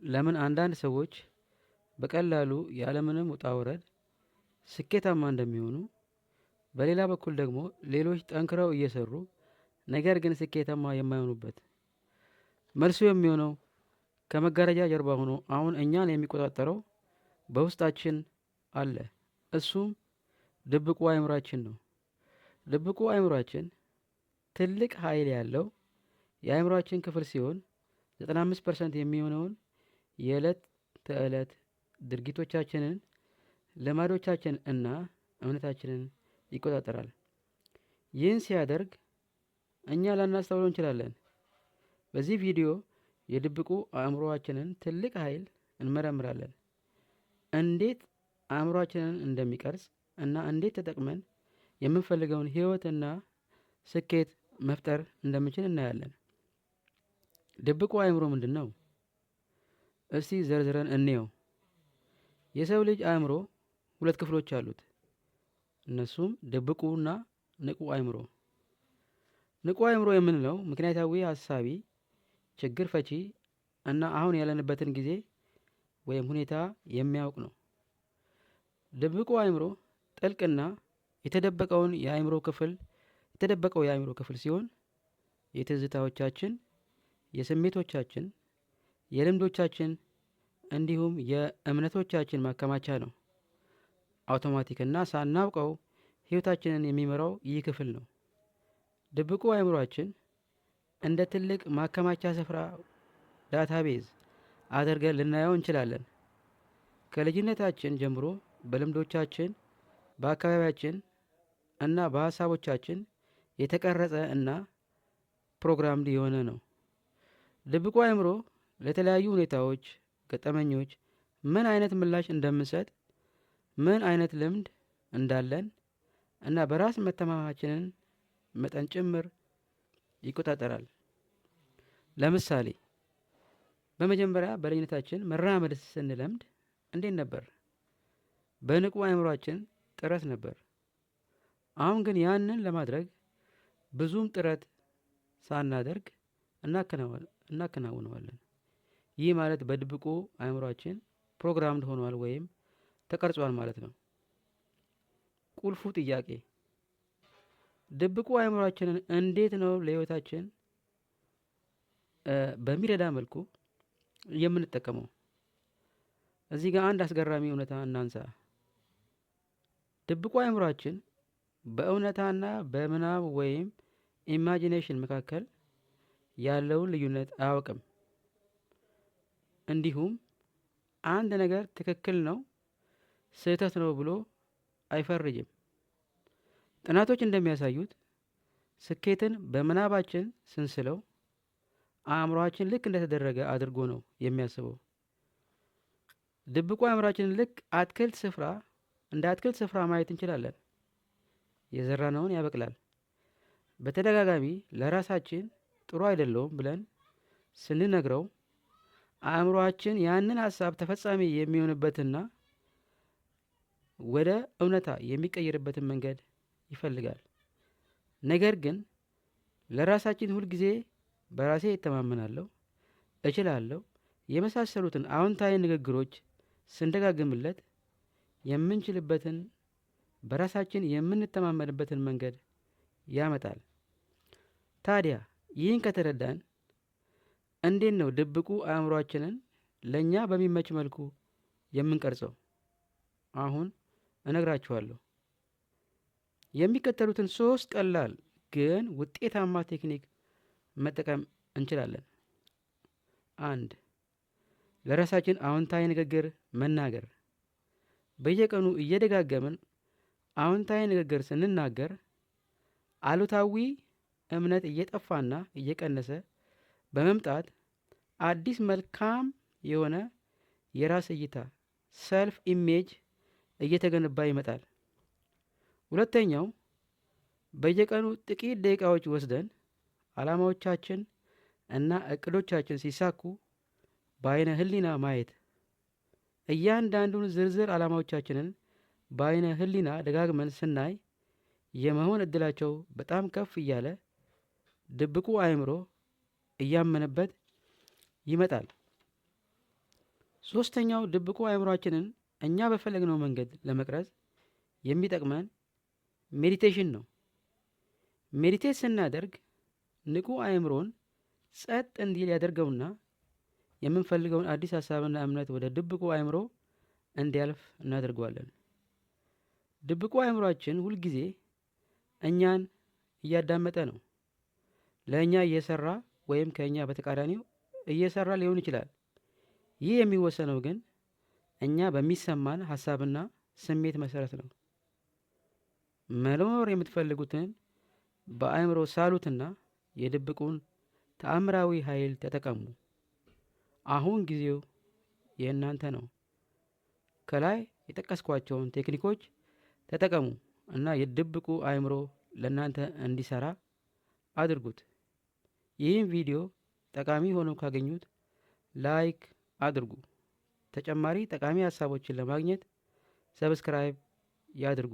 ለምን አንዳንድ ሰዎች በቀላሉ ያለምንም ውጣ ውረድ ስኬታማ እንደሚሆኑ፣ በሌላ በኩል ደግሞ ሌሎች ጠንክረው እየሰሩ ነገር ግን ስኬታማ የማይሆኑበት? መልሱ የሚሆነው ከመጋረጃ ጀርባ ሆኖ አሁን እኛን የሚቆጣጠረው በውስጣችን አለ። እሱም ድብቁ አእምሯችን ነው። ድብቁ አእምሯችን ትልቅ ኃይል ያለው የአእምሯችን ክፍል ሲሆን 95% የሚሆነውን የዕለት ተዕለት ድርጊቶቻችንን፣ ልማዶቻችን እና እምነታችንን ይቆጣጠራል። ይህን ሲያደርግ እኛ ላናስተውለው እንችላለን። በዚህ ቪዲዮ የድብቁ አእምሮአችንን ትልቅ ኃይል እንመረምራለን። እንዴት አእምሮአችንን እንደሚቀርጽ እና እንዴት ተጠቅመን የምንፈልገውን ህይወትና ስኬት መፍጠር እንደምንችል እናያለን። ድብቁ አእምሮ ምንድን ነው? እስቲ ዘርዝረን እንየው። የሰው ልጅ አእምሮ ሁለት ክፍሎች አሉት። እነሱም ድብቁና ንቁ አእምሮ። ንቁ አእምሮ የምንለው ምክንያታዊ፣ ሀሳቢ፣ ችግር ፈቺ እና አሁን ያለንበትን ጊዜ ወይም ሁኔታ የሚያውቅ ነው። ድብቁ አእምሮ ጥልቅና የተደበቀው የአእምሮ ክፍል ሲሆን የትዝታዎቻችን፣ የስሜቶቻችን፣ የልምዶቻችን እንዲሁም የእምነቶቻችን ማከማቻ ነው። አውቶማቲክና ሳናውቀው ህይወታችንን የሚመራው ይህ ክፍል ነው። ድብቁ አእምሯችን እንደ ትልቅ ማከማቻ ስፍራ ዳታቤዝ አድርገን ልናየው እንችላለን። ከልጅነታችን ጀምሮ በልምዶቻችን፣ በአካባቢያችን እና በሀሳቦቻችን የተቀረጸ እና ፕሮግራምድ የሆነ ነው። ድብቁ አእምሮ ለተለያዩ ሁኔታዎች፣ ገጠመኞች ምን አይነት ምላሽ እንደምንሰጥ፣ ምን አይነት ልምድ እንዳለን እና በራስ መተማመናችንን መጠን ጭምር ይቆጣጠራል። ለምሳሌ በመጀመሪያ በልጅነታችን መራመድ ስንለምድ እንዴት ነበር? በንቁ አእምሯችን ጥረት ነበር። አሁን ግን ያንን ለማድረግ ብዙም ጥረት ሳናደርግ እናከናውነዋለን። ይህ ማለት በድብቁ አእምሯችን ፕሮግራምድ ሆኗል ወይም ተቀርጿል ማለት ነው። ቁልፉ ጥያቄ ድብቁ አእምሯችንን እንዴት ነው ለህይወታችን በሚረዳ መልኩ የምንጠቀመው? እዚህ ጋር አንድ አስገራሚ እውነታ እናንሳ። ድብቁ አእምሯችን በእውነታና በምናብ ወይም ኢማጂኔሽን መካከል ያለውን ልዩነት አያውቅም። እንዲሁም አንድ ነገር ትክክል ነው፣ ስህተት ነው ብሎ አይፈርጅም። ጥናቶች እንደሚያሳዩት ስኬትን በምናባችን ስንስለው አእምሯችን ልክ እንደተደረገ አድርጎ ነው የሚያስበው። ድብቁ አእምሯችንን ልክ እንደ አትክልት ስፍራ ማየት እንችላለን። የዘራነውን ያበቅላል። በተደጋጋሚ ለራሳችን ጥሩ አይደለውም ብለን ስንነግረው አእምሯችን ያንን ሀሳብ ተፈጻሚ የሚሆንበትና ወደ እውነታ የሚቀየርበትን መንገድ ይፈልጋል። ነገር ግን ለራሳችን ሁልጊዜ በራሴ እተማመናለሁ፣ እችላለሁ የመሳሰሉትን አዎንታዊ ንግግሮች ስንደጋግምለት የምንችልበትን፣ በራሳችን የምንተማመንበትን መንገድ ያመጣል። ታዲያ ይህን ከተረዳን እንዴት ነው ድብቁ አእምሯችንን ለእኛ በሚመች መልኩ የምንቀርጸው? አሁን እነግራችኋለሁ። የሚከተሉትን 3 ቀላል ግን ውጤታማ ቴክኒክ መጠቀም እንችላለን። 1. ለራሳችን አዎንታዊ ንግግር መናገር። በየቀኑ እየደጋገምን አዎንታዊ ንግግር ስንናገር አሉታዊ እምነት እየጠፋና እየቀነሰ በመምጣት አዲስ መልካም የሆነ የራስ እይታ ሰልፍ ኢሜጅ እየተገነባ ይመጣል። ሁለተኛው በየቀኑ ጥቂት ደቂቃዎች ወስደን አላማዎቻችን እና እቅዶቻችን ሲሳኩ በአይነ ህሊና ማየት። እያንዳንዱን ዝርዝር አላማዎቻችንን በአይነ ህሊና ደጋግመን ስናይ የመሆን እድላቸው በጣም ከፍ እያለ ድብቁ አእምሮ እያመነበት ይመጣል። ሶስተኛው ድብቁ አእምሯችንን እኛ በፈለግነው መንገድ ለመቅረጽ የሚጠቅመን ሜዲቴሽን ነው። ሜዲቴት ስናደርግ ንቁ አእምሮን ጸጥ እንዲል ያደርገውና የምንፈልገውን አዲስ ሀሳብና እምነት ወደ ድብቁ አእምሮ እንዲያልፍ እናደርገዋለን። ድብቁ አእምሯችን ሁልጊዜ እኛን እያዳመጠ ነው። ለእኛ እየሰራ ወይም ከእኛ በተቃራኒው እየሰራ ሊሆን ይችላል። ይህ የሚወሰነው ግን እኛ በሚሰማን ሀሳብና ስሜት መሰረት ነው። መኖር የምትፈልጉትን በአእምሮ ሳሉትና የድብቁን ተአምራዊ ኃይል ተጠቀሙ። አሁን ጊዜው የእናንተ ነው። ከላይ የጠቀስኳቸውን ቴክኒኮች ተጠቀሙ እና የድብቁ አእምሮ ለእናንተ እንዲሰራ አድርጉት። ይህን ቪዲዮ ጠቃሚ ሆኖ ካገኙት ላይክ አድርጉ። ተጨማሪ ጠቃሚ ሀሳቦችን ለማግኘት ሰብስክራይብ ያድርጉ።